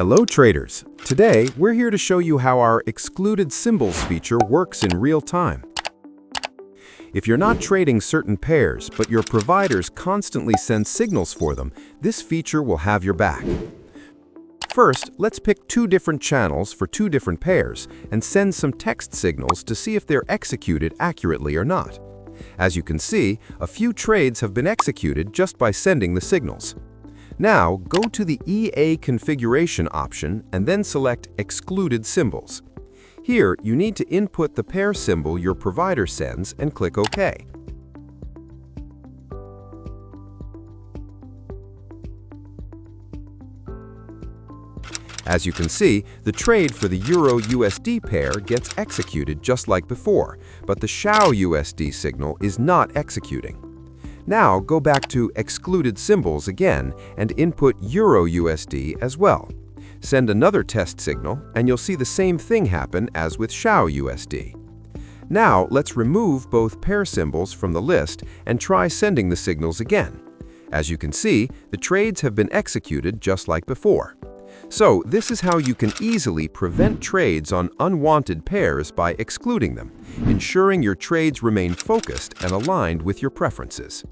Hello traders! Today, we're here to show you how our Excluded Symbols feature works in real time. If you're not trading certain pairs, but your providers constantly send signals for them, this feature will have your back. First, let's pick two different channels for two different pairs and send some text signals to see if they're executed accurately or not. As you can see, a few trades have been executed just by sending the signals. Now, go to the EA configuration option and then select Excluded Symbols. Here, you need to input the pair symbol your provider sends and click OK. As you can see, the trade for the Euro-USD pair gets executed just like before, but the XAU-USD signal is not executing. Now go back to Excluded Symbols again and input Euro-USD as well. Send another test signal and you'll see the same thing happen as with XAU-USD. Now let's remove both pair symbols from the list and try sending the signals again. As you can see, the trades have been executed just like before. So this is how you can easily prevent trades on unwanted pairs by excluding them, ensuring your trades remain focused and aligned with your preferences.